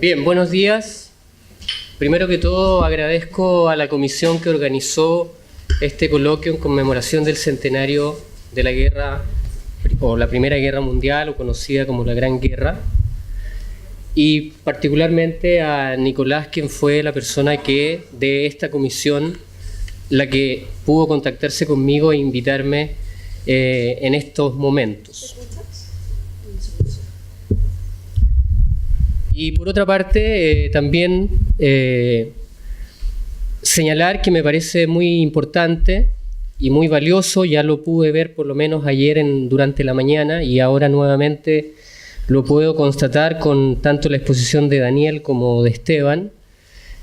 Bien, buenos días. Primero que todo agradezco a la comisión que organizó este coloquio en conmemoración del centenario de la guerra, o la Primera Guerra Mundial, o conocida como la Gran Guerra, y particularmente a Nicolás, quien fue la persona que de esta comisión, la que pudo contactarse conmigo e invitarme en estos momentos. Y por otra parte, también señalar que me parece muy importante y muy valioso, ya lo pude ver por lo menos ayer durante la mañana y ahora nuevamente lo puedo constatar con tanto la exposición de Daniel como de Esteban,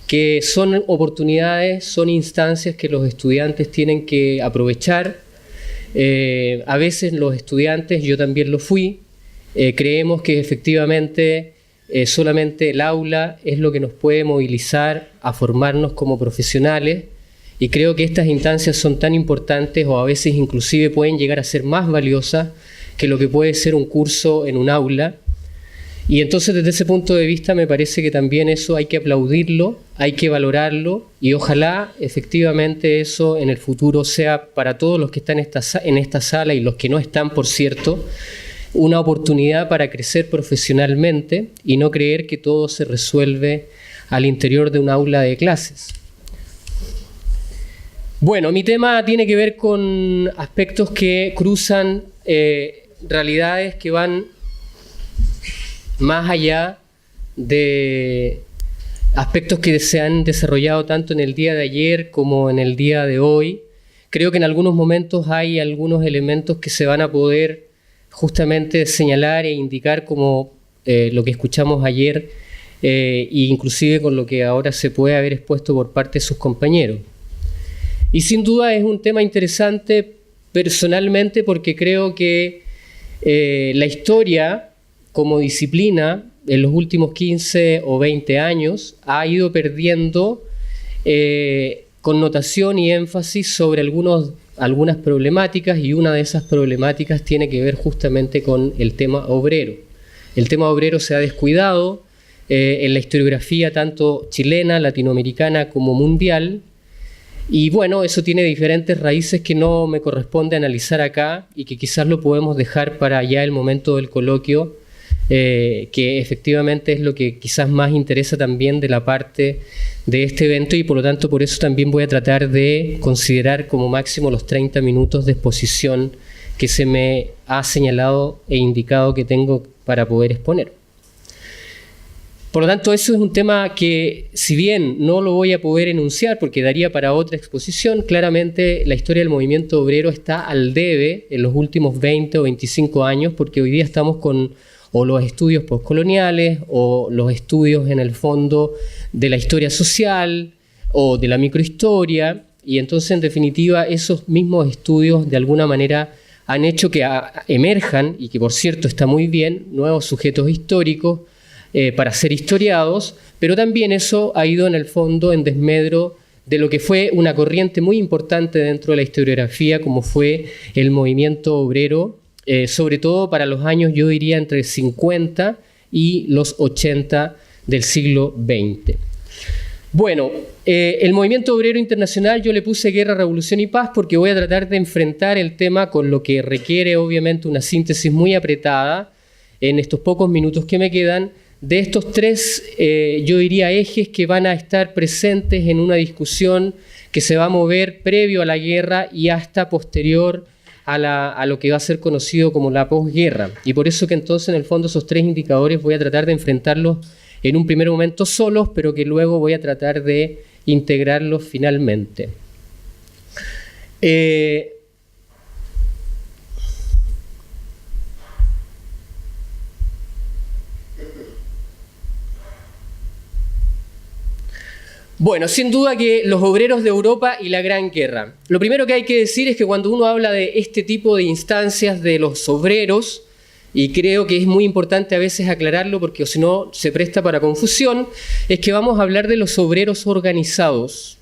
que son oportunidades, son instancias que los estudiantes tienen que aprovechar. A veces los estudiantes, yo también lo fui, creemos que efectivamente solamente el aula es lo que nos puede movilizar a formarnos como profesionales, y creo que estas instancias son tan importantes, o a veces inclusive pueden llegar a ser más valiosas que lo que puede ser un curso en un aula. Y entonces desde ese punto de vista me parece que también eso hay que aplaudirlo, hay que valorarlo, y ojalá efectivamente eso en el futuro sea para todos los que están en esta sala y los que no están, por cierto, una oportunidad para crecer profesionalmente y no creer que todo se resuelve al interior de un aula de clases. Bueno, mi tema tiene que ver con aspectos que cruzan realidades que van más allá de aspectos que se han desarrollado tanto en el día de ayer como en el día de hoy. Creo que en algunos momentos hay algunos elementos que se van a poder justamente señalar e indicar como lo que escuchamos ayer e inclusive con lo que ahora se puede haber expuesto por parte de sus compañeros. Y sin duda es un tema interesante personalmente porque creo que la historia como disciplina en los últimos 15 o 20 años ha ido perdiendo connotación y énfasis sobre algunas problemáticas, y una de esas problemáticas tiene que ver justamente con el tema obrero. El tema obrero se ha descuidado en la historiografía tanto chilena, latinoamericana como mundial, y bueno, eso tiene diferentes raíces que no me corresponde analizar acá y que quizás lo podemos dejar para ya el momento del coloquio, que efectivamente es lo que quizás más interesa también de la parte de este evento, y por lo tanto por eso también voy a tratar de considerar como máximo los 30 minutos de exposición que se me ha señalado e indicado que tengo para poder exponer. Por lo tanto, eso es un tema que, si bien no lo voy a poder enunciar porque daría para otra exposición, claramente la historia del movimiento obrero está al debe en los últimos 20 o 25 años, porque hoy día estamos con o los estudios postcoloniales o los estudios en el fondo de la historia social o de la microhistoria, y entonces en definitiva esos mismos estudios de alguna manera han hecho que emerjan, y que por cierto está muy bien, nuevos sujetos históricos para ser historiados, pero también eso ha ido en el fondo en desmedro de lo que fue una corriente muy importante dentro de la historiografía, como fue el movimiento obrero, sobre todo para los años, yo diría, entre 50 y los 80 del siglo XX. Bueno, el movimiento obrero internacional yo le puse guerra, revolución y paz porque voy a tratar de enfrentar el tema con lo que requiere obviamente una síntesis muy apretada en estos pocos minutos que me quedan, de estos tres, yo diría, ejes que van a estar presentes en una discusión que se va a mover previo a la guerra y hasta posterior a lo que va a ser conocido como la posguerra. Y por eso que entonces en el fondo esos tres indicadores voy a tratar de enfrentarlos en un primer momento solos, pero que luego voy a tratar de integrarlos finalmente. Bueno, sin duda que los obreros de Europa y la Gran Guerra. Lo primero que hay que decir es que cuando uno habla de este tipo de instancias de los obreros, y creo que es muy importante a veces aclararlo porque si no se presta para confusión, es que vamos a hablar de los obreros organizados.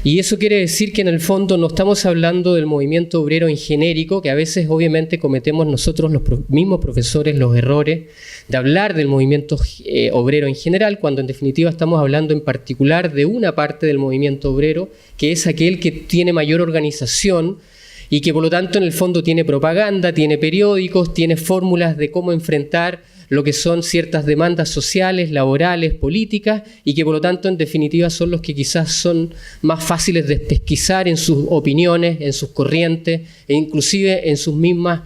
Y eso quiere decir que en el fondo no estamos hablando del movimiento obrero en genérico, que a veces obviamente cometemos nosotros los mismos profesores los errores de hablar del movimiento obrero en general, cuando en definitiva estamos hablando en particular de una parte del movimiento obrero, que es aquel que tiene mayor organización y que por lo tanto en el fondo tiene propaganda, tiene periódicos, tiene fórmulas de cómo enfrentar lo que son ciertas demandas sociales, laborales, políticas, y que por lo tanto en definitiva son los que quizás son más fáciles de pesquisar en sus opiniones, en sus corrientes e inclusive en sus mismas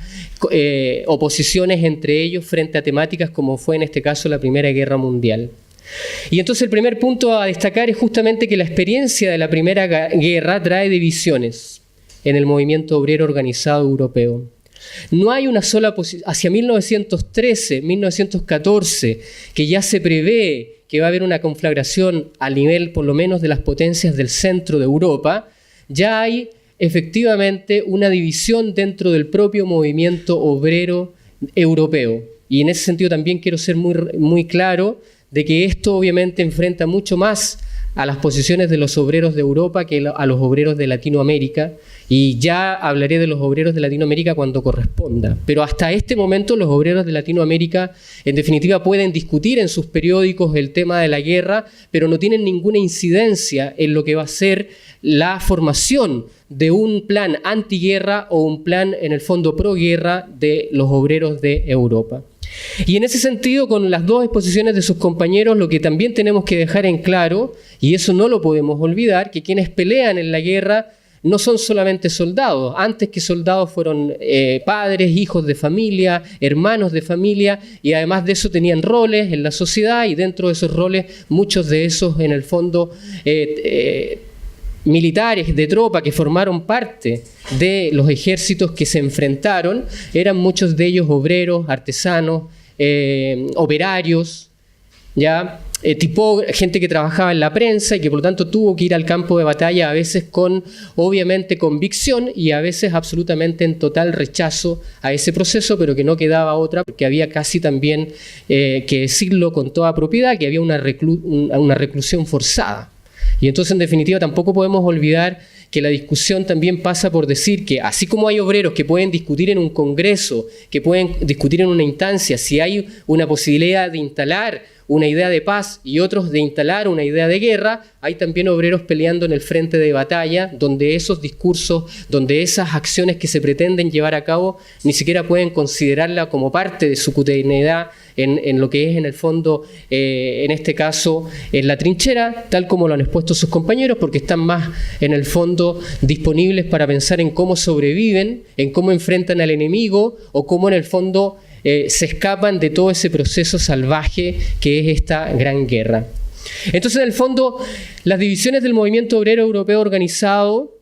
oposiciones entre ellos frente a temáticas como fue en este caso la Primera Guerra Mundial. Y entonces el primer punto a destacar es justamente que la experiencia de la Primera Guerra trae divisiones en el movimiento obrero organizado europeo. No hay una sola posición. Hacia 1913, 1914, que ya se prevé que va a haber una conflagración a nivel por lo menos de las potencias del centro de Europa, ya hay efectivamente una división dentro del propio movimiento obrero europeo. Y en ese sentido también quiero ser muy claro de que esto obviamente enfrenta mucho más a las posiciones de los obreros de Europa que a los obreros de Latinoamérica, y ya hablaré de los obreros de Latinoamérica cuando corresponda. Pero hasta este momento los obreros de Latinoamérica en definitiva pueden discutir en sus periódicos el tema de la guerra, pero no tienen ninguna incidencia en lo que va a ser la formación de un plan antiguerra o un plan en el fondo proguerra de los obreros de Europa. Y en ese sentido, con las dos exposiciones de sus compañeros, lo que también tenemos que dejar en claro, y eso no lo podemos olvidar, que quienes pelean en la guerra no son solamente soldados. Antes que soldados fueron padres, hijos de familia, hermanos de familia, y además de eso tenían roles en la sociedad, y dentro de esos roles, muchos de esos en el fondo militares de tropa que formaron parte de los ejércitos que se enfrentaron, eran muchos de ellos obreros, artesanos, operarios, ¿ya? Gente que trabajaba en la prensa y que por lo tanto tuvo que ir al campo de batalla a veces con obviamente convicción y a veces absolutamente en total rechazo a ese proceso, pero que no quedaba otra, porque había casi también que decirlo con toda propiedad, que había una reclusión forzada. Y entonces, en definitiva, tampoco podemos olvidar que la discusión también pasa por decir que, así como hay obreros que pueden discutir en un congreso, que pueden discutir en una instancia, si hay una posibilidad de instalar una idea de paz y otros de instalar una idea de guerra, hay también obreros peleando en el frente de batalla, donde esos discursos, donde esas acciones que se pretenden llevar a cabo, ni siquiera pueden considerarla como parte de su cotidianidad en lo que es en el fondo, en este caso, en la trinchera, tal como lo han expuesto sus compañeros, porque están más en el fondo disponibles para pensar en cómo sobreviven, en cómo enfrentan al enemigo o cómo en el fondo se escapan de todo ese proceso salvaje que es esta gran guerra. Entonces, en el fondo, las divisiones del movimiento obrero europeo organizado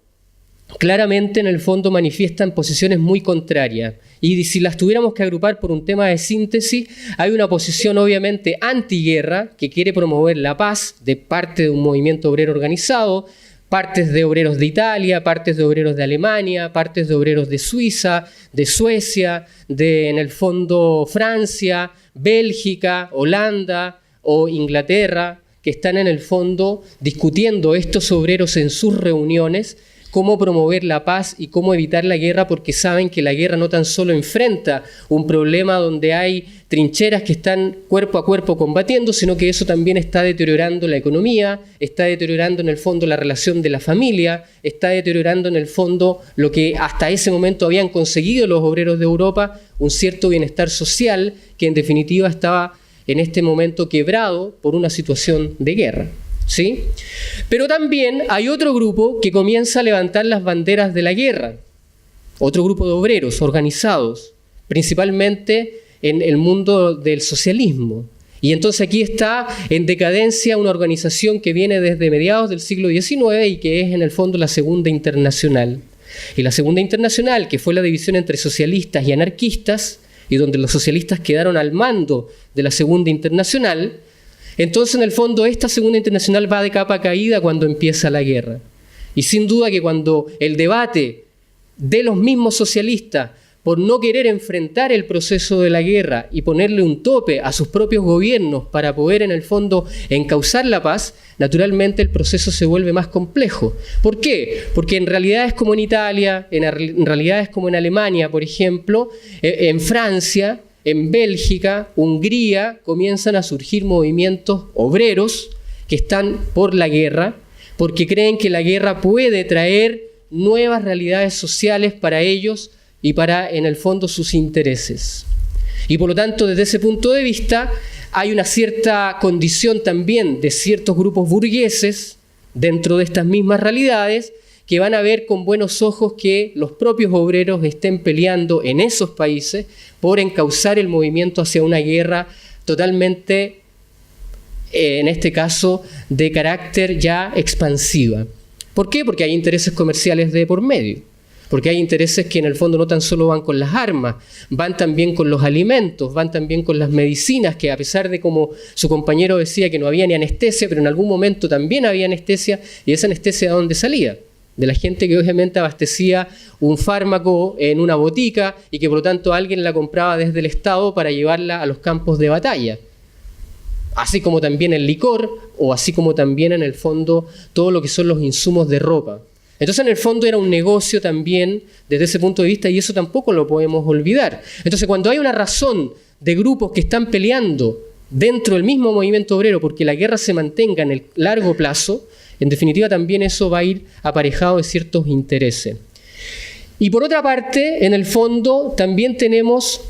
claramente en el fondo manifiestan posiciones muy contrarias. Y si las tuviéramos que agrupar por un tema de síntesis, hay una posición obviamente antiguerra que quiere promover la paz de parte de un movimiento obrero organizado, partes de obreros de Italia, partes de obreros de Alemania, partes de obreros de Suiza, de Suecia, de en el fondo Francia, Bélgica, Holanda o Inglaterra, que están en el fondo discutiendo estos obreros en sus reuniones cómo promover la paz y cómo evitar la guerra, porque saben que la guerra no tan solo enfrenta un problema donde hay trincheras que están cuerpo a cuerpo combatiendo, sino que eso también está deteriorando la economía, está deteriorando en el fondo la relación de la familia, está deteriorando en el fondo lo que hasta ese momento habían conseguido los obreros de Europa, un cierto bienestar social que en definitiva estaba en este momento quebrado por una situación de guerra. ¿Sí? Pero también hay otro grupo que comienza a levantar las banderas de la guerra, otro grupo de obreros organizados, principalmente en el mundo del socialismo. Y entonces aquí está en decadencia una organización que viene desde mediados del siglo XIX y que es en el fondo la Segunda Internacional. Y la Segunda Internacional, que fue la división entre socialistas y anarquistas, y donde los socialistas quedaron al mando de la Segunda Internacional. Entonces, en el fondo, esta Segunda Internacional va de capa caída cuando empieza la guerra. Y sin duda que cuando el debate de los mismos socialistas por no querer enfrentar el proceso de la guerra y ponerle un tope a sus propios gobiernos para poder, en el fondo, encauzar la paz, naturalmente el proceso se vuelve más complejo. ¿Por qué? Porque en realidades como en Italia, en realidades como en Alemania, por ejemplo, en Francia, en Bélgica, Hungría, comienzan a surgir movimientos obreros que están por la guerra, porque creen que la guerra puede traer nuevas realidades sociales para ellos y para, en el fondo, sus intereses. Y por lo tanto, desde ese punto de vista, hay una cierta condición también de ciertos grupos burgueses dentro de estas mismas realidades que van a ver con buenos ojos que los propios obreros estén peleando en esos países por encauzar el movimiento hacia una guerra totalmente, en este caso, de carácter ya expansiva. ¿Por qué? Porque hay intereses comerciales de por medio. Porque hay intereses que en el fondo no tan solo van con las armas, van también con los alimentos, van también con las medicinas, que a pesar de, como su compañero decía, que no había ni anestesia, pero en algún momento también había anestesia, y esa anestesia ¿de dónde salía? De la gente que obviamente abastecía un fármaco en una botica y que por lo tanto alguien la compraba desde el Estado para llevarla a los campos de batalla. Así como también el licor, o así como también en el fondo todo lo que son los insumos de ropa. Entonces, en el fondo era un negocio también desde ese punto de vista y eso tampoco lo podemos olvidar. Entonces, cuando hay una razón de grupos que están peleando dentro del mismo movimiento obrero porque la guerra se mantenga en el largo plazo, en definitiva también eso va a ir aparejado de ciertos intereses. Y por otra parte, en el fondo también tenemos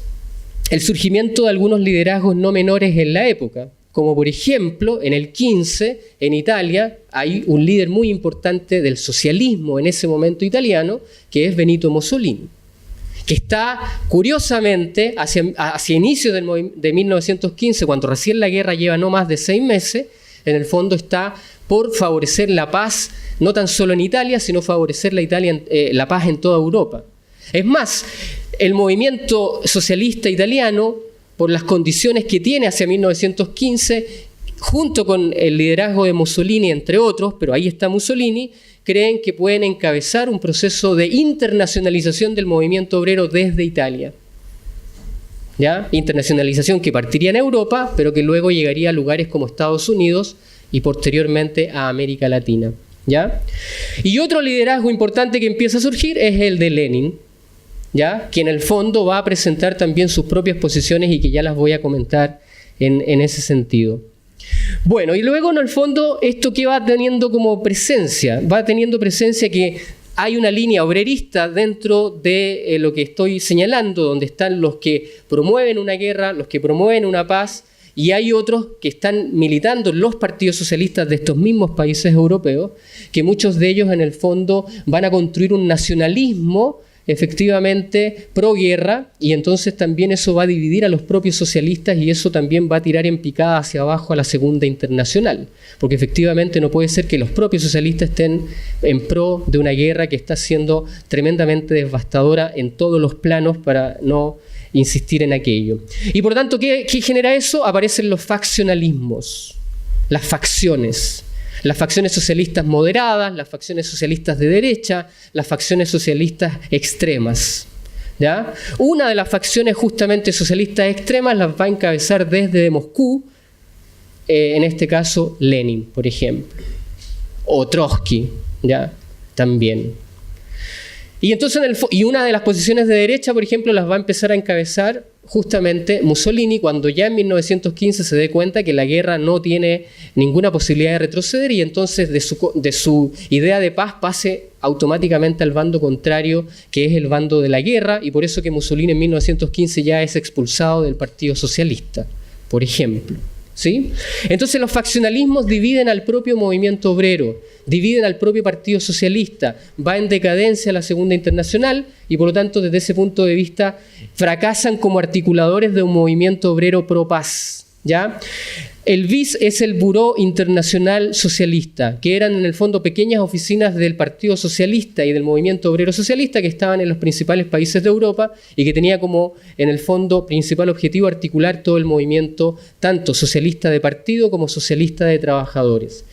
el surgimiento de algunos liderazgos no menores en la época. Como por ejemplo, en el 15, en Italia, hay un líder muy importante del socialismo en ese momento italiano, que es Benito Mussolini, que está, curiosamente, hacia inicios de 1915, cuando recién la guerra lleva no más de 6 meses, en el fondo está por favorecer la paz, no tan solo en Italia, sino favorecer la paz en toda Europa. Es más, el movimiento socialista italiano, por las condiciones que tiene hacia 1915, junto con el liderazgo de Mussolini, entre otros, pero ahí está Mussolini, creen que pueden encabezar un proceso de internacionalización del movimiento obrero desde Italia. ¿Ya? Internacionalización que partiría en Europa, pero que luego llegaría a lugares como Estados Unidos y posteriormente a América Latina. ¿Ya? Y otro liderazgo importante que empieza a surgir es el de Lenin, ¿ya? Que en el fondo va a presentar también sus propias posiciones y que ya las voy a comentar en ese sentido. Bueno, y luego en el fondo esto que va teniendo como presencia, va teniendo presencia que hay una línea obrerista dentro de lo que estoy señalando, donde están los que promueven una guerra, los que promueven una paz, y hay otros que están militando en los partidos socialistas de estos mismos países europeos, que muchos de ellos en el fondo van a construir un nacionalismo efectivamente pro guerra, y entonces también eso va a dividir a los propios socialistas y eso también va a tirar en picada hacia abajo a la Segunda Internacional, porque efectivamente no puede ser que los propios socialistas estén en pro de una guerra que está siendo tremendamente devastadora en todos los planos, para no insistir en aquello. Y por tanto, ¿qué genera eso? Aparecen los faccionalismos, las facciones. Las facciones socialistas moderadas, las facciones socialistas de derecha, las facciones socialistas extremas. ¿Ya? Una de las facciones justamente socialistas extremas las va a encabezar desde Moscú, en este caso Lenin, por ejemplo, o Trotsky, ¿ya? También. Y entonces, y una de las posiciones de derecha, por ejemplo, las va a empezar a encabezar justamente Mussolini, cuando ya en 1915 se dé cuenta que la guerra no tiene ninguna posibilidad de retroceder y entonces de su idea de paz pase automáticamente al bando contrario, que es el bando de la guerra, y por eso que Mussolini en 1915 ya es expulsado del Partido Socialista, por ejemplo. ¿Sí? Entonces los faccionalismos dividen al propio movimiento obrero, dividen al propio Partido Socialista, va en decadencia la Segunda Internacional y por lo tanto desde ese punto de vista fracasan como articuladores de un movimiento obrero pro paz. ¿ya? El BIS es el Buró Internacional Socialista, que eran en el fondo pequeñas oficinas del Partido Socialista y del Movimiento Obrero Socialista que estaban en los principales países de Europa y que tenía como en el fondo principal objetivo articular todo el movimiento tanto socialista de partido como socialista de trabajadores.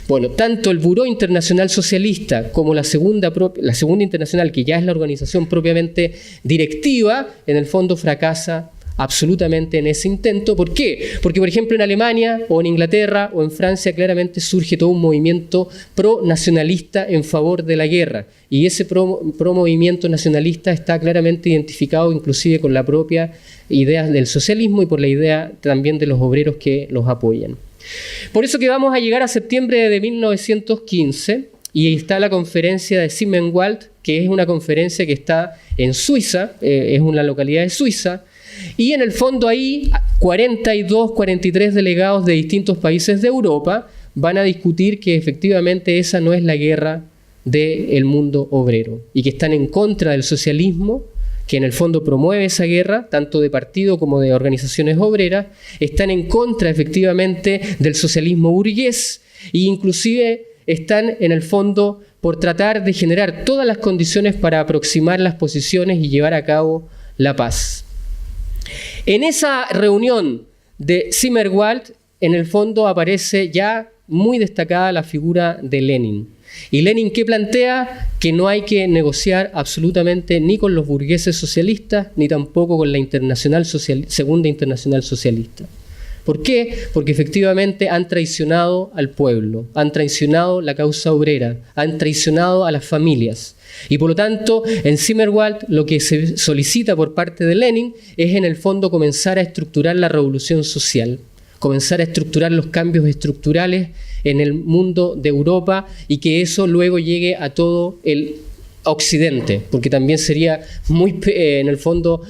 Bueno, tanto el Buró Internacional Socialista como la segunda internacional, que ya es la organización propiamente directiva, en el fondo fracasa absolutamente en ese intento. ¿Por qué? Porque, por ejemplo, en Alemania o en Inglaterra o en Francia claramente surge todo un movimiento pro-nacionalista en favor de la guerra. Y ese pro-movimiento nacionalista está claramente identificado inclusive con la propia idea del socialismo y por la idea también de los obreros que los apoyan. Por eso que vamos a llegar a septiembre de 1915 y está la conferencia de Zimmerwald, que es una conferencia que está en Suiza, es una localidad de Suiza, y en el fondo ahí 42, 43 delegados de distintos países de Europa van a discutir que efectivamente esa no es la guerra del mundo obrero y que están en contra del socialismo, que en el fondo promueve esa guerra, tanto de partido como de organizaciones obreras, están en contra efectivamente del socialismo burgués e inclusive están en el fondo por tratar de generar todas las condiciones para aproximar las posiciones y llevar a cabo la paz. En esa reunión de Zimmerwald, en el fondo aparece ya muy destacada la figura de Lenin. Y Lenin, ¿qué plantea? Que no hay que negociar absolutamente ni con los burgueses socialistas, ni tampoco con la Segunda Internacional Socialista. ¿Por qué? Porque efectivamente han traicionado al pueblo, han traicionado la causa obrera, han traicionado a las familias. Y por lo tanto, en Zimmerwald lo que se solicita por parte de Lenin es en el fondo comenzar a estructurar la revolución social, comenzar a estructurar los cambios estructurales en el mundo de Europa y que eso luego llegue a todo el Occidente, porque también sería muy, en el fondo,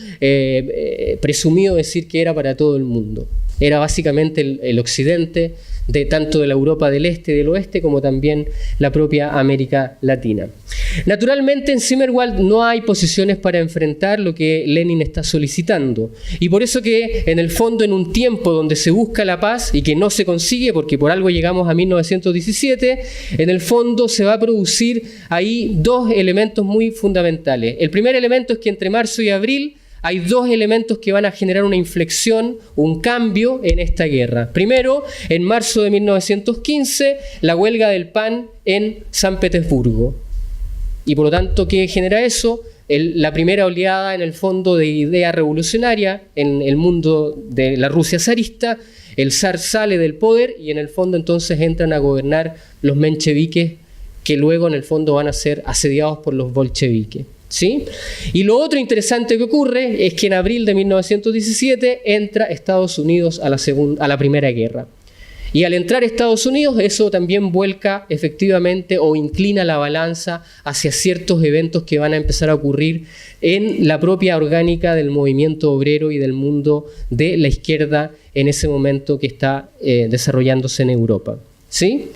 presumido decir que era para todo el mundo. Era básicamente el Occidente, tanto de la Europa del Este y del Oeste, como también la propia América Latina. Naturalmente, en Zimmerwald no hay posiciones para enfrentar lo que Lenin está solicitando. Y por eso que, en el fondo, en un tiempo donde se busca la paz y que no se consigue, porque por algo llegamos a 1917, en el fondo se va a producir ahí dos elementos muy fundamentales. El primer elemento es que entre marzo y abril hay dos elementos que van a generar una inflexión, un cambio en esta guerra. Primero, en marzo de 1915, la huelga del pan en San Petersburgo. Y por lo tanto, ¿qué genera eso? La primera oleada, en el fondo, de idea revolucionaria en el mundo de la Rusia zarista. El zar sale del poder y en el fondo entonces entran a gobernar los mencheviques, que luego en el fondo van a ser asediados por los bolcheviques. ¿Sí? Y lo otro interesante que ocurre es que en abril de 1917 entra Estados Unidos a la Primera Guerra. Y al entrar Estados Unidos, eso también vuelca efectivamente o inclina la balanza hacia ciertos eventos que van a empezar a ocurrir en la propia orgánica del movimiento obrero y del mundo de la izquierda en ese momento que está desarrollándose en Europa. ¿Sí?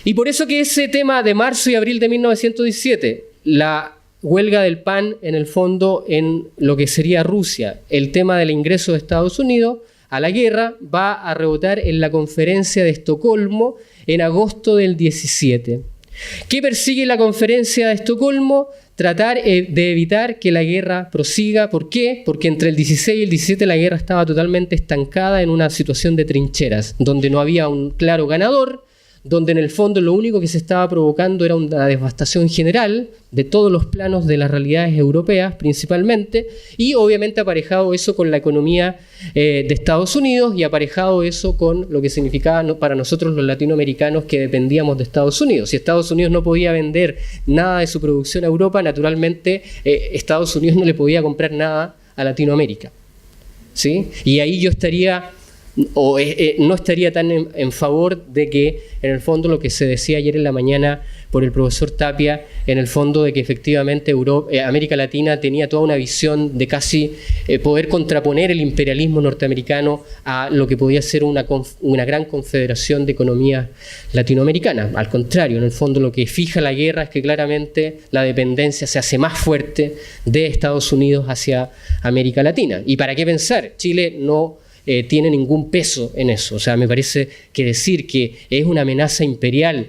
Y por eso que ese tema de marzo y abril de 1917, la huelga del pan en el fondo en lo que sería Rusia, el tema del ingreso de Estados Unidos a la guerra va a rebotar en la conferencia de Estocolmo en agosto del 17. ¿Qué persigue la conferencia de Estocolmo? Tratar de evitar que la guerra prosiga. ¿Por qué? Porque entre el 16 y el 17 la guerra estaba totalmente estancada en una situación de trincheras, donde no había un claro ganador, donde en el fondo lo único que se estaba provocando era una devastación general de todos los planos de las realidades europeas principalmente, y obviamente aparejado eso con la economía de Estados Unidos y aparejado eso con lo que significaba para nosotros los latinoamericanos que dependíamos de Estados Unidos. Si Estados Unidos no podía vender nada de su producción a Europa, naturalmente Estados Unidos no le podía comprar nada a Latinoamérica. ¿Sí? Y ahí yo estaría no estaría tan en favor de que en el fondo lo que se decía ayer en la mañana por el profesor Tapia, en el fondo de que efectivamente América Latina tenía toda una visión de casi poder contraponer el imperialismo norteamericano a lo que podía ser una gran confederación de economías latinoamericanas. Al contrario, en el fondo lo que fija la guerra es que claramente la dependencia se hace más fuerte de Estados Unidos hacia América Latina. ¿Y para qué pensar? Chile no tiene ningún peso en eso. O sea, me parece que decir que es una amenaza imperial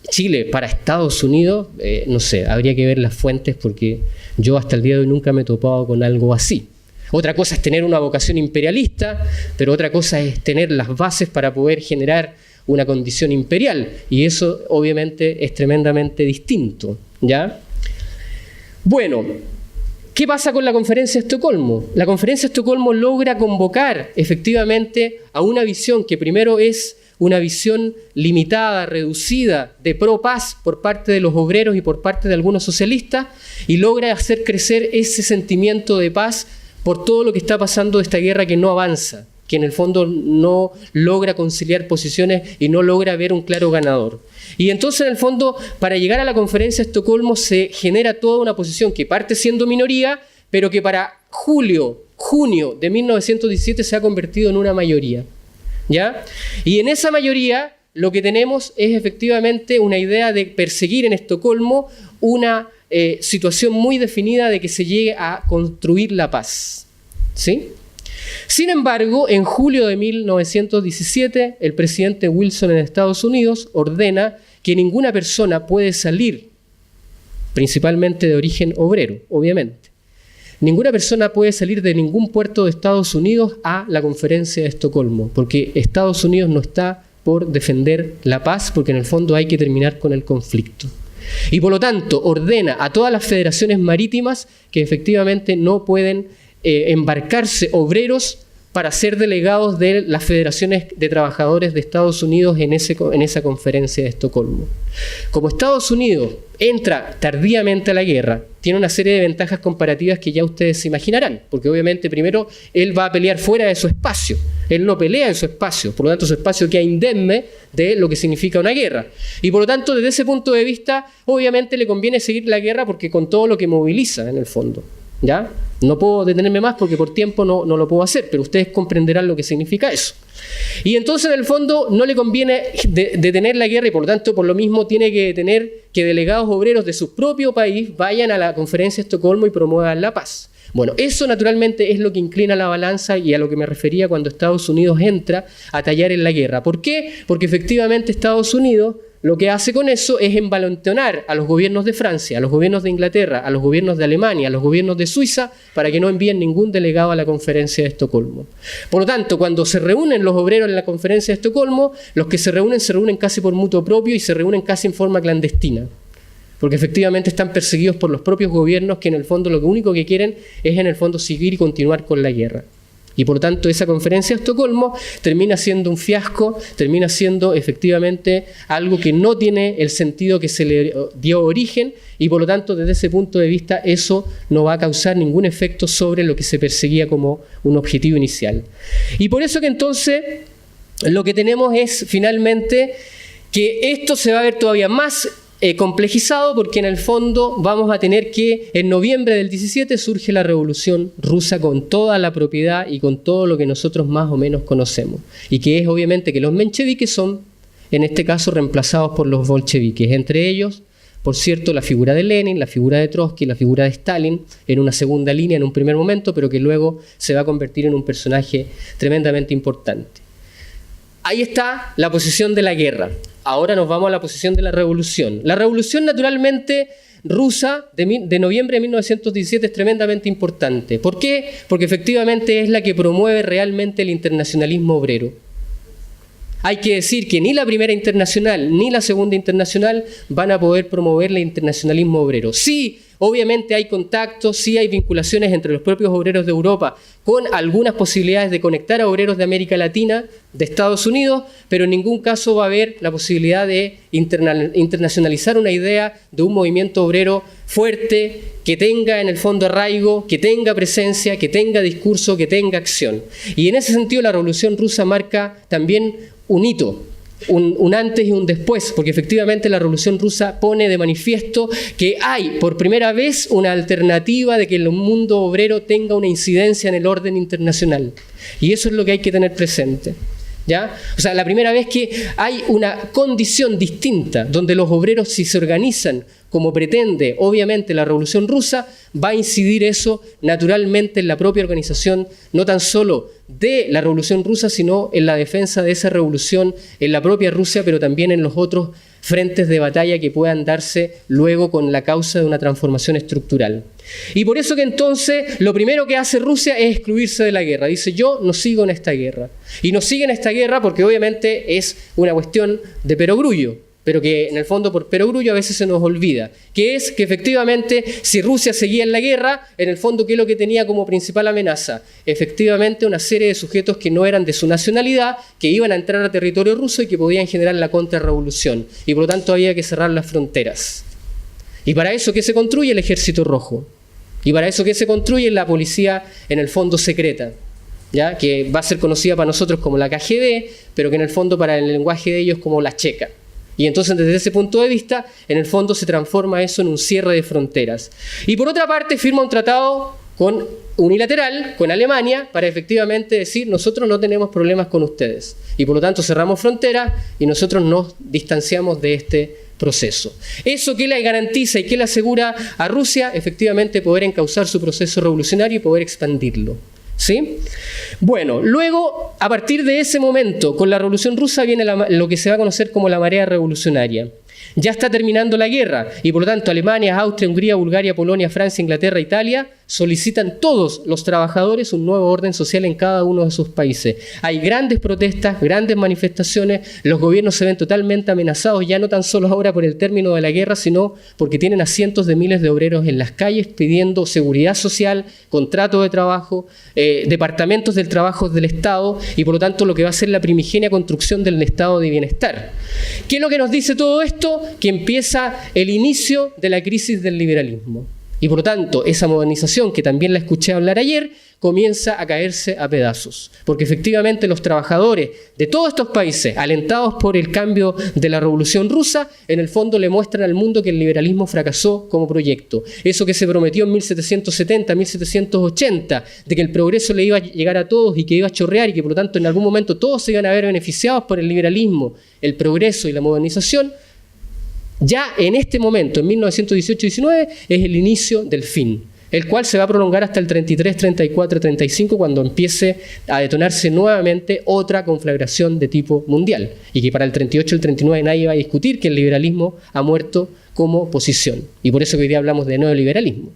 Chile para Estados Unidos, no sé, habría que ver las fuentes porque yo hasta el día de hoy nunca me he topado con algo así. Otra cosa es tener una vocación imperialista, pero otra cosa es tener las bases para poder generar una condición imperial, y eso obviamente es tremendamente distinto, ¿ya? Bueno, ¿qué pasa con la Conferencia de Estocolmo? La Conferencia de Estocolmo logra convocar efectivamente a una visión que primero es una visión limitada, reducida, de pro-paz por parte de los obreros y por parte de algunos socialistas, y logra hacer crecer ese sentimiento de paz por todo lo que está pasando de esta guerra que no avanza, que en el fondo no logra conciliar posiciones y no logra ver un claro ganador. Y entonces, en el fondo, para llegar a la Conferencia de Estocolmo se genera toda una posición que parte siendo minoría, pero que para junio de 1917 se ha convertido en una mayoría, ¿ya? Y en esa mayoría lo que tenemos es efectivamente una idea de perseguir en Estocolmo una situación muy definida de que se llegue a construir la paz, ¿sí? Sin embargo, en julio de 1917, el presidente Wilson en Estados Unidos ordena que ninguna persona puede salir, principalmente de origen obrero, obviamente. Ninguna persona puede salir de ningún puerto de Estados Unidos a la Conferencia de Estocolmo, porque Estados Unidos no está por defender la paz, porque en el fondo hay que terminar con el conflicto. Y por lo tanto ordena a todas las federaciones marítimas que efectivamente no pueden embarcarse obreros para ser delegados de las federaciones de trabajadores de Estados Unidos en esa Conferencia de Estocolmo. Como Estados Unidos entra tardíamente a la guerra, tiene una serie de ventajas comparativas que ya ustedes se imaginarán, porque obviamente primero él va a pelear fuera de su espacio, él no pelea en su espacio, por lo tanto su espacio queda indemne de lo que significa una guerra. Y por lo tanto, desde ese punto de vista, obviamente le conviene seguir la guerra porque con todo lo que moviliza en el fondo, ¿ya? No puedo detenerme más porque por tiempo no lo puedo hacer, pero ustedes comprenderán lo que significa eso. Y entonces, en el fondo, no le conviene detener la guerra y por lo tanto, por lo mismo, tiene que detener que delegados obreros de su propio país vayan a la Conferencia de Estocolmo y promuevan la paz. Bueno, eso naturalmente es lo que inclina la balanza y a lo que me refería cuando Estados Unidos entra a tallar en la guerra. ¿Por qué? Porque efectivamente Estados Unidos lo que hace con eso es envalentonar a los gobiernos de Francia, a los gobiernos de Inglaterra, a los gobiernos de Alemania, a los gobiernos de Suiza, para que no envíen ningún delegado a la Conferencia de Estocolmo. Por lo tanto, cuando se reúnen los obreros en la Conferencia de Estocolmo, los que se reúnen casi por mutuo propio y se reúnen casi en forma clandestina, porque efectivamente están perseguidos por los propios gobiernos que en el fondo lo único que quieren es en el fondo seguir y continuar con la guerra. Y por tanto esa Conferencia de Estocolmo termina siendo un fiasco, termina siendo efectivamente algo que no tiene el sentido que se le dio origen y por lo tanto desde ese punto de vista eso no va a causar ningún efecto sobre lo que se perseguía como un objetivo inicial. Y por eso que entonces lo que tenemos es finalmente que esto se va a ver todavía más complejizado porque en el fondo vamos a tener que en noviembre del 17 surge la Revolución Rusa con toda la propiedad y con todo lo que nosotros más o menos conocemos y que es obviamente que los mencheviques son en este caso reemplazados por los bolcheviques, entre ellos por cierto la figura de Lenin, la figura de Trotsky, la figura de Stalin en una segunda línea en un primer momento pero que luego se va a convertir en un personaje tremendamente importante. Ahí está la posición de la guerra. Ahora nos vamos a la posición de la revolución. La revolución naturalmente rusa de noviembre de 1917 es tremendamente importante. ¿Por qué? Porque efectivamente es la que promueve realmente el internacionalismo obrero. Hay que decir que ni la primera internacional ni la segunda internacional van a poder promover el internacionalismo obrero. Sí, obviamente hay contactos, sí hay vinculaciones entre los propios obreros de Europa con algunas posibilidades de conectar a obreros de América Latina, de Estados Unidos, pero en ningún caso va a haber la posibilidad de internacionalizar una idea de un movimiento obrero fuerte, que tenga en el fondo arraigo, que tenga presencia, que tenga discurso, que tenga acción. Y en ese sentido la Revolución Rusa marca también un hito, un antes y un después, porque efectivamente la Revolución Rusa pone de manifiesto que hay por primera vez una alternativa de que el mundo obrero tenga una incidencia en el orden internacional. Y eso es lo que hay que tener presente. ¿Ya? O sea, la primera vez que hay una condición distinta donde los obreros, si se organizan como pretende obviamente la Revolución Rusa, va a incidir eso naturalmente en la propia organización, no tan solo de la Revolución Rusa, sino en la defensa de esa revolución en la propia Rusia, pero también en los otros frentes de batalla que puedan darse luego con la causa de una transformación estructural. Y por eso que entonces lo primero que hace Rusia es excluirse de la guerra. Dice, yo no sigo en esta guerra. Y no sigue en esta guerra porque obviamente es una cuestión de perogrullo, pero que en el fondo por perogrullo a veces se nos olvida, que es que efectivamente si Rusia seguía en la guerra, en el fondo ¿qué es lo que tenía como principal amenaza? Efectivamente una serie de sujetos que no eran de su nacionalidad, que iban a entrar a territorio ruso y que podían generar la contrarrevolución, y por lo tanto había que cerrar las fronteras. Y para eso ¿qué se construye? El Ejército Rojo. Y para eso ¿qué se construye? La policía en el fondo secreta, ¿ya? Que va a ser conocida para nosotros como la KGB, pero que en el fondo para el lenguaje de ellos como la checa. Y entonces desde ese punto de vista, en el fondo se transforma eso en un cierre de fronteras. Y por otra parte firma un tratado unilateral con Alemania para efectivamente decir nosotros no tenemos problemas con ustedes. Y por lo tanto cerramos fronteras y nosotros nos distanciamos de este proceso. ¿Eso qué le garantiza y qué le asegura a Rusia? Efectivamente poder encauzar su proceso revolucionario y poder expandirlo. ¿Sí? Bueno, luego, a partir de ese momento, con la Revolución Rusa viene lo que se va a conocer como la marea revolucionaria. Ya está terminando la guerra y por lo tanto Alemania, Austria, Hungría, Bulgaria, Polonia, Francia, Inglaterra, Italia solicitan todos los trabajadores un nuevo orden social en cada uno de sus países. Hay grandes protestas, grandes manifestaciones, los gobiernos se ven totalmente amenazados, ya no tan solo ahora por el término de la guerra, sino porque tienen a cientos de miles de obreros en las calles pidiendo seguridad social, contrato de trabajo, departamentos del trabajo del Estado y por lo tanto lo que va a ser la primigenia construcción del estado de bienestar. ¿Qué es lo que nos dice todo esto? Que empieza el inicio de la crisis del liberalismo. Y por lo tanto, esa modernización, que también la escuché hablar ayer, comienza a caerse a pedazos. Porque efectivamente los trabajadores de todos estos países, alentados por el cambio de la Revolución Rusa, en el fondo le muestran al mundo que el liberalismo fracasó como proyecto. Eso que se prometió en 1770, 1780, de que el progreso le iba a llegar a todos y que iba a chorrear y que por lo tanto en algún momento todos se iban a ver beneficiados por el liberalismo, el progreso y la modernización, ya en este momento, en 1918-19, es el inicio del fin, el cual se va a prolongar hasta el 33, 34, 35, cuando empiece a detonarse nuevamente otra conflagración de tipo mundial. Y que para el 38 y el 39 nadie va a discutir que el liberalismo ha muerto como posición. Y por eso que hoy día hablamos de neoliberalismo.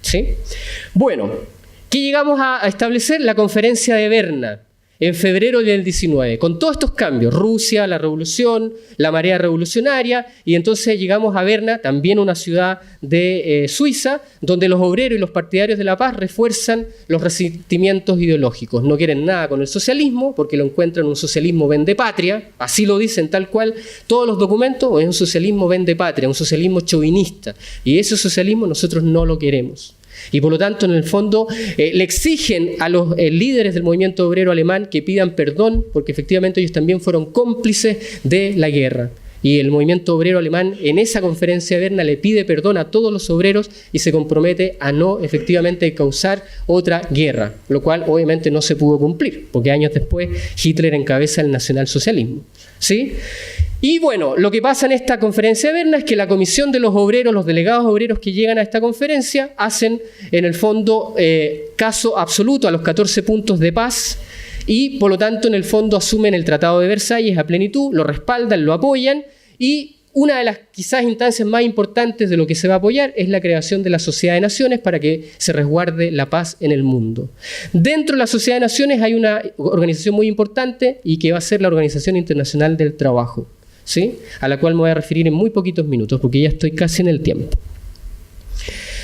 ¿Sí? Bueno, ¿qué llegamos a establecer? La conferencia de Berna. En febrero del 19, con todos estos cambios, Rusia, la revolución, la marea revolucionaria, y entonces llegamos a Berna, también una ciudad de Suiza, donde los obreros y los partidarios de la paz refuerzan los resentimientos ideológicos. No quieren nada con el socialismo, porque lo encuentran un socialismo vendepatria, así lo dicen tal cual, todos los documentos, es un socialismo vendepatria, un socialismo chauvinista, y ese socialismo nosotros no lo queremos. Y por lo tanto, en el fondo, le exigen a los líderes del movimiento obrero alemán que pidan perdón, porque efectivamente ellos también fueron cómplices de la guerra. Y el movimiento obrero alemán en esa conferencia de Berna le pide perdón a todos los obreros y se compromete a no efectivamente causar otra guerra, lo cual obviamente no se pudo cumplir, porque años después Hitler encabeza el nacionalsocialismo. ¿Sí? Y bueno, lo que pasa en esta conferencia de Berna es que la comisión de los obreros, los delegados obreros que llegan a esta conferencia, hacen en el fondo caso absoluto a los 14 puntos de paz y por lo tanto en el fondo asumen el Tratado de Versalles a plenitud, lo respaldan, lo apoyan y una de las quizás instancias más importantes de lo que se va a apoyar es la creación de la Sociedad de Naciones para que se resguarde la paz en el mundo. Dentro de la Sociedad de Naciones hay una organización muy importante y que va a ser la Organización Internacional del Trabajo, ¿sí? A la cual me voy a referir en muy poquitos minutos porque ya estoy casi en el tiempo.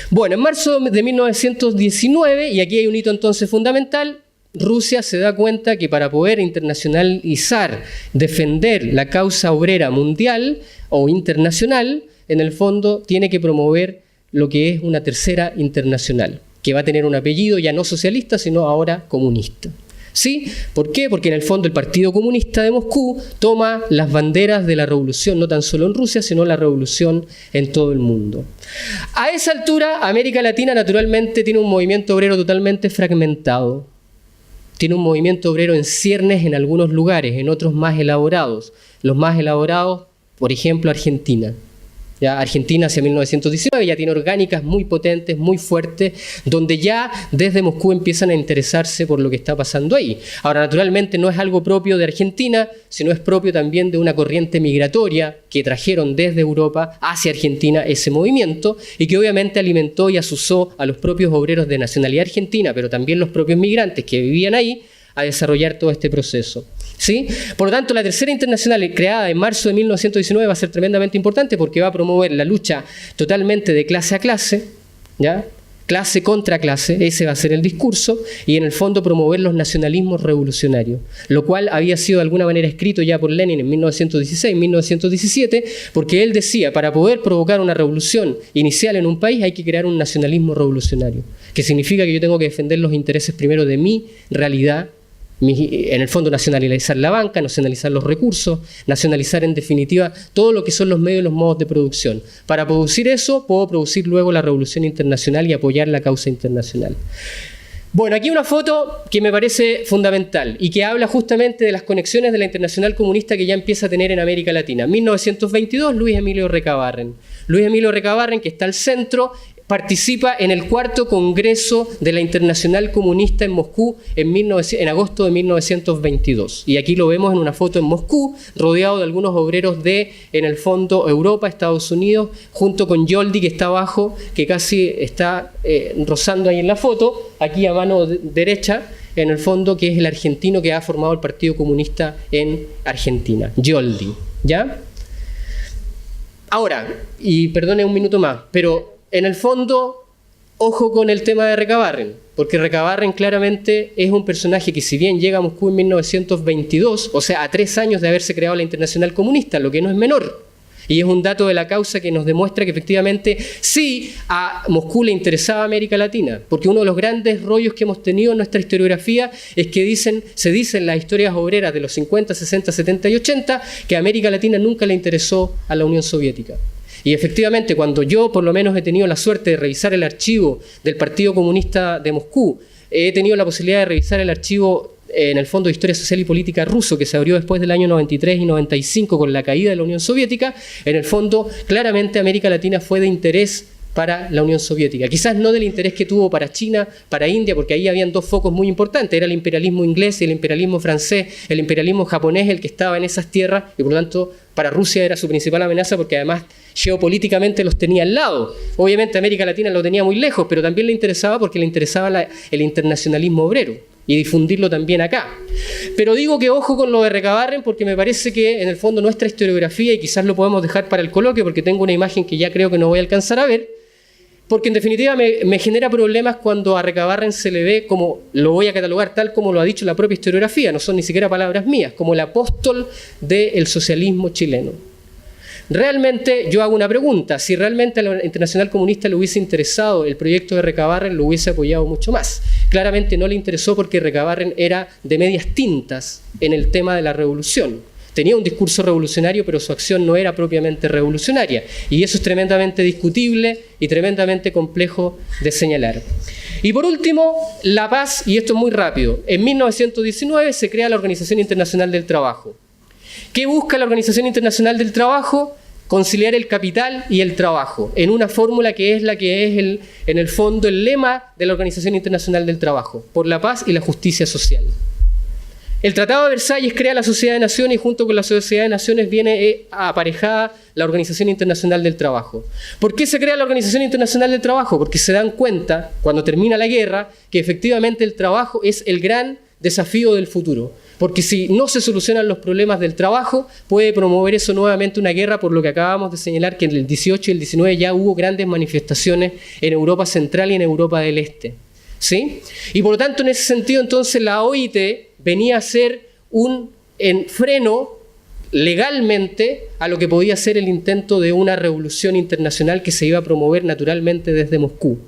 Bueno, en marzo de 1919, y aquí hay un hito entonces fundamental, Rusia se da cuenta que para poder internacionalizar, defender la causa obrera mundial o internacional, en el fondo tiene que promover lo que es una tercera internacional, que va a tener un apellido ya no socialista, sino ahora comunista. ¿Sí? ¿Por qué? Porque en el fondo el Partido Comunista de Moscú toma las banderas de la revolución, no tan solo en Rusia, sino la revolución en todo el mundo. A esa altura, América Latina naturalmente tiene un movimiento obrero totalmente fragmentado. tiene un movimiento obrero en ciernes en algunos lugares, en otros más elaborados. Los más elaborados, por ejemplo, Argentina. Ya Argentina hacia 1919 ya tiene orgánicas muy potentes, muy fuertes, donde ya desde Moscú empiezan a interesarse por lo que está pasando ahí. Ahora, naturalmente no es algo propio de Argentina, sino es propio también de una corriente migratoria que trajeron desde Europa hacia Argentina ese movimiento y que obviamente alimentó y asusó a los propios obreros de nacionalidad argentina, pero también los propios migrantes que vivían ahí, a desarrollar todo este proceso. ¿Sí? Por lo tanto, la Tercera Internacional, creada en marzo de 1919, va a ser tremendamente importante porque va a promover la lucha totalmente de clase a clase, ¿ya? Clase contra clase, ese va a ser el discurso, y en el fondo promover los nacionalismos revolucionarios, lo cual había sido de alguna manera escrito ya por Lenin en 1916, 1917, porque él decía, para poder provocar una revolución inicial en un país hay que crear un nacionalismo revolucionario, que significa que yo tengo que defender los intereses primero de mi realidad, en el fondo nacionalizar la banca, nacionalizar los recursos, nacionalizar en definitiva todo lo que son los medios y los modos de producción. Para producir eso, puedo producir luego la revolución internacional y apoyar la causa internacional. Bueno, aquí una foto que me parece fundamental y que habla justamente de las conexiones de la Internacional Comunista que ya empieza a tener en América Latina. 1922, Luis Emilio Recabarren. Luis Emilio Recabarren, que está al centro, participa en el 4º Congreso de la Internacional Comunista en Moscú en agosto de 1922. Y aquí lo vemos en una foto en Moscú, rodeado de algunos obreros de, en el fondo, Europa, Estados Unidos, junto con Yoldi, que está abajo, que casi está rozando ahí en la foto, aquí a mano derecha, en el fondo, que es el argentino que ha formado el Partido Comunista en Argentina, Yoldi, ¿ya? Ahora, y perdone un minuto más, pero en el fondo, ojo con el tema de Recabarren, porque Recabarren claramente es un personaje que si bien llega a Moscú en 1922, o sea, a 3 años de haberse creado la Internacional Comunista, lo que no es menor, y es un dato de la causa que nos demuestra que efectivamente sí a Moscú le interesaba América Latina, porque uno de los grandes rollos que hemos tenido en nuestra historiografía es que se dice en las historias obreras de los 50, 60, 70 y 80 que a América Latina nunca le interesó a la Unión Soviética. Y efectivamente, cuando yo por lo menos he tenido la suerte de revisar el archivo del Partido Comunista de Moscú, he tenido la posibilidad de revisar el archivo en el Fondo de Historia Social y Política ruso, que se abrió después del año 93 y 95 con la caída de la Unión Soviética, en el fondo claramente América Latina fue de interés para la Unión Soviética. Quizás no del interés que tuvo para China, para India, porque ahí habían 2 focos muy importantes, era el imperialismo inglés y el imperialismo francés, el imperialismo japonés el que estaba en esas tierras, y por lo tanto para Rusia era su principal amenaza porque además geopolíticamente los tenía al lado. Obviamente América Latina lo tenía muy lejos, pero también le interesaba porque le interesaba el internacionalismo obrero y difundirlo también acá. Pero digo que ojo con lo de Recabarren porque me parece que en el fondo nuestra historiografía, y quizás lo podemos dejar para el coloquio porque tengo una imagen que ya creo que no voy a alcanzar a ver, porque en definitiva me genera problemas cuando a Recabarren se le ve como, lo voy a catalogar tal como lo ha dicho la propia historiografía, no son ni siquiera palabras mías, como el apóstol del socialismo chileno. Realmente yo hago una pregunta, si realmente a la Internacional Comunista le hubiese interesado el proyecto de Recabarren, lo hubiese apoyado mucho más. Claramente no le interesó porque Recabarren era de medias tintas en el tema de la revolución. Tenía un discurso revolucionario, pero su acción no era propiamente revolucionaria. Y eso es tremendamente discutible y tremendamente complejo de señalar. Y por último, la paz, y esto es muy rápido. En 1919 se crea la Organización Internacional del Trabajo. ¿Qué busca la Organización Internacional del Trabajo? Conciliar el capital y el trabajo, en una fórmula que es la que es en el fondo el lema de la Organización Internacional del Trabajo, por la paz y la justicia social. El Tratado de Versalles crea la Sociedad de Naciones y junto con la Sociedad de Naciones viene aparejada la Organización Internacional del Trabajo. ¿Por qué se crea la Organización Internacional del Trabajo? Porque se dan cuenta, cuando termina la guerra, que efectivamente el trabajo es el gran desafío del futuro. Porque si no se solucionan los problemas del trabajo, puede promover eso nuevamente una guerra, por lo que acabamos de señalar que en el 18 y el 19 ya hubo grandes manifestaciones en Europa Central y en Europa del Este. ¿Sí? Y por lo tanto, en ese sentido, entonces la OIT venía a ser un freno legalmente a lo que podía ser el intento de una revolución internacional que se iba a promover naturalmente desde Moscú.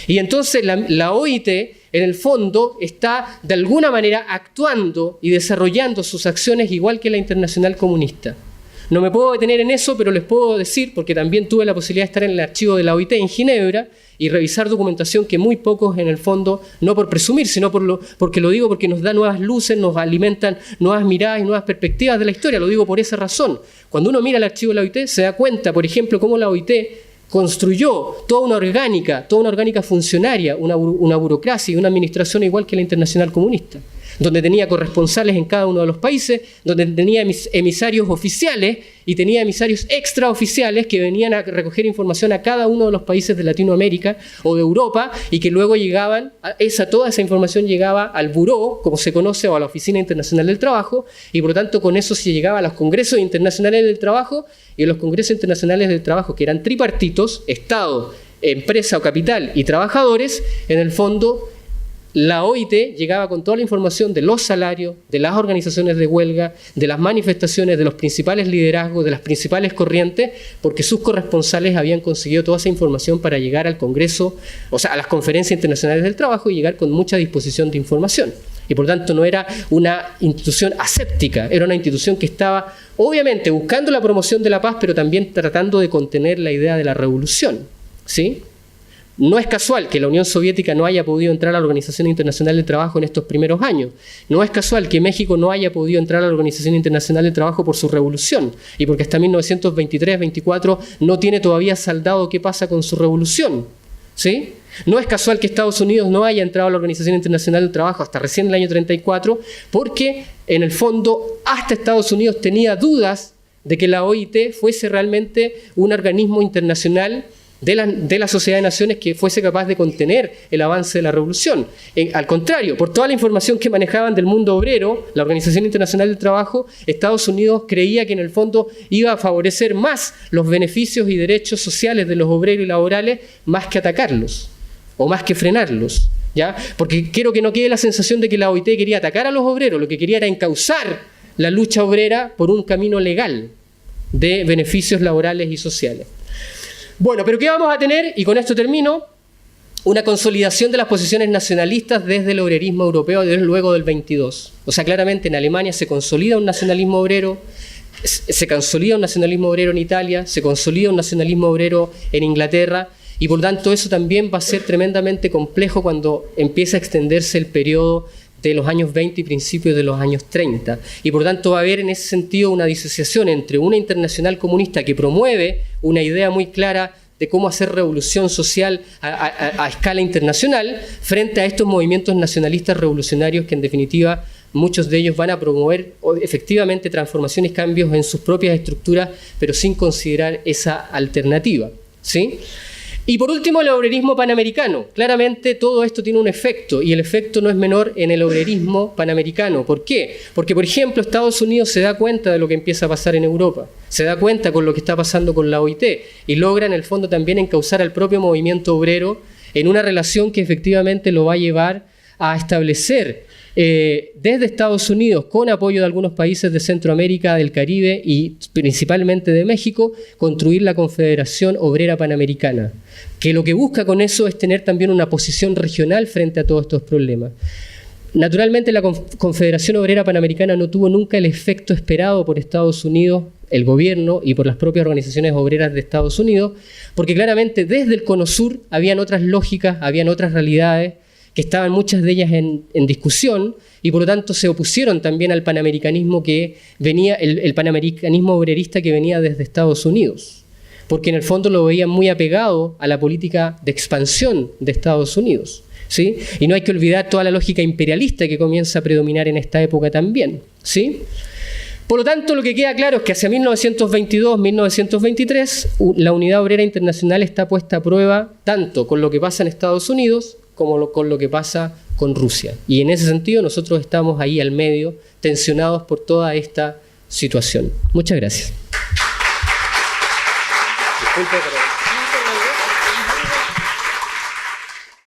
Y entonces la OIT, en el fondo, está de alguna manera actuando y desarrollando sus acciones igual que la Internacional Comunista. No me puedo detener en eso, pero les puedo decir, porque también tuve la posibilidad de estar en el archivo de la OIT en Ginebra y revisar documentación que muy pocos en el fondo, no por presumir, sino porque lo digo porque nos da nuevas luces, nos alimentan nuevas miradas y nuevas perspectivas de la historia, lo digo por esa razón. Cuando uno mira el archivo de la OIT se da cuenta, por ejemplo, cómo la OIT construyó toda una orgánica funcionaria, una burocracia y una administración igual que la Internacional Comunista, donde tenía corresponsales en cada uno de los países, donde tenía emisarios oficiales y tenía emisarios extraoficiales que venían a recoger información a cada uno de los países de Latinoamérica o de Europa y que luego llegaban, toda esa información llegaba al buró, como se conoce, o a la Oficina Internacional del Trabajo, y por lo tanto con eso se llegaba a los congresos internacionales del trabajo, y en los congresos internacionales del trabajo, que eran tripartitos, Estado, empresa o capital y trabajadores, en el fondo la OIT llegaba con toda la información de los salarios, de las organizaciones de huelga, de las manifestaciones, de los principales liderazgos, de las principales corrientes, porque sus corresponsales habían conseguido toda esa información para llegar al Congreso, o sea, a las conferencias internacionales del trabajo y llegar con mucha disposición de información. Y por tanto no era una institución aséptica, era una institución que estaba obviamente buscando la promoción de la paz, pero también tratando de contener la idea de la revolución, ¿sí? No es casual que la Unión Soviética no haya podido entrar a la Organización Internacional del Trabajo en estos primeros años. No es casual que México no haya podido entrar a la Organización Internacional del Trabajo por su revolución y porque hasta 1923-24 no tiene todavía saldado qué pasa con su revolución, ¿sí? No es casual que Estados Unidos no haya entrado a la Organización Internacional del Trabajo hasta recién el año 34 porque en el fondo hasta Estados Unidos tenía dudas de que la OIT fuese realmente un organismo internacional de la Sociedad de Naciones que fuese capaz de contener el avance de la revolución. Al contrario, por toda la información que manejaban del mundo obrero, la Organización Internacional del Trabajo, Estados Unidos creía que en el fondo iba a favorecer más los beneficios y derechos sociales de los obreros y laborales más que atacarlos o más que frenarlos, ¿ya? Porque quiero que no quede la sensación de que la OIT quería atacar a los obreros, lo que quería era encauzar la lucha obrera por un camino legal de beneficios laborales y sociales. Bueno, pero ¿qué vamos a tener? Y con esto termino. Una consolidación de las posiciones nacionalistas desde el obrerismo europeo desde luego del 22. O sea, claramente en Alemania se consolida un nacionalismo obrero, se consolida un nacionalismo obrero en Italia, se consolida un nacionalismo obrero en Inglaterra, y por tanto eso también va a ser tremendamente complejo cuando empieza a extenderse el periodo de los años 20 y principios de los años 30. Y por tanto va a haber en ese sentido una disociación entre una internacional comunista que promueve una idea muy clara de cómo hacer revolución social a escala internacional frente a estos movimientos nacionalistas revolucionarios que en definitiva muchos de ellos van a promover efectivamente transformaciones y cambios en sus propias estructuras, pero sin considerar esa alternativa, ¿sí? Y por último, el obrerismo panamericano. Claramente todo esto tiene un efecto, y el efecto no es menor en el obrerismo panamericano. ¿Por qué? Porque, por ejemplo, Estados Unidos se da cuenta de lo que empieza a pasar en Europa, se da cuenta con lo que está pasando con la OIT, y logra en el fondo también encauzar al propio movimiento obrero en una relación que efectivamente lo va a llevar a establecer desde Estados Unidos, con apoyo de algunos países de Centroamérica, del Caribe y principalmente de México, construir la Confederación Obrera Panamericana, que lo que busca con eso es tener también una posición regional frente a todos estos problemas. Naturalmente la Confederación Obrera Panamericana no tuvo nunca el efecto esperado por Estados Unidos, el gobierno y por las propias organizaciones obreras de Estados Unidos, porque claramente desde el Cono Sur habían otras lógicas, habían otras realidades, que estaban muchas de ellas en discusión, y por lo tanto se opusieron también al panamericanismo que venía, el panamericanismo obrerista que venía desde Estados Unidos, porque en el fondo lo veían muy apegado a la política de expansión de Estados Unidos, ¿sí? Y no hay que olvidar toda la lógica imperialista que comienza a predominar en esta época también, ¿sí? Por lo tanto, lo que queda claro es que hacia 1922-1923 la Unidad Obrera Internacional está puesta a prueba tanto con lo que pasa en Estados Unidos como con lo que pasa con Rusia. Y en ese sentido nosotros estamos ahí al medio, tensionados por toda esta situación. Muchas gracias. Disculpe, pero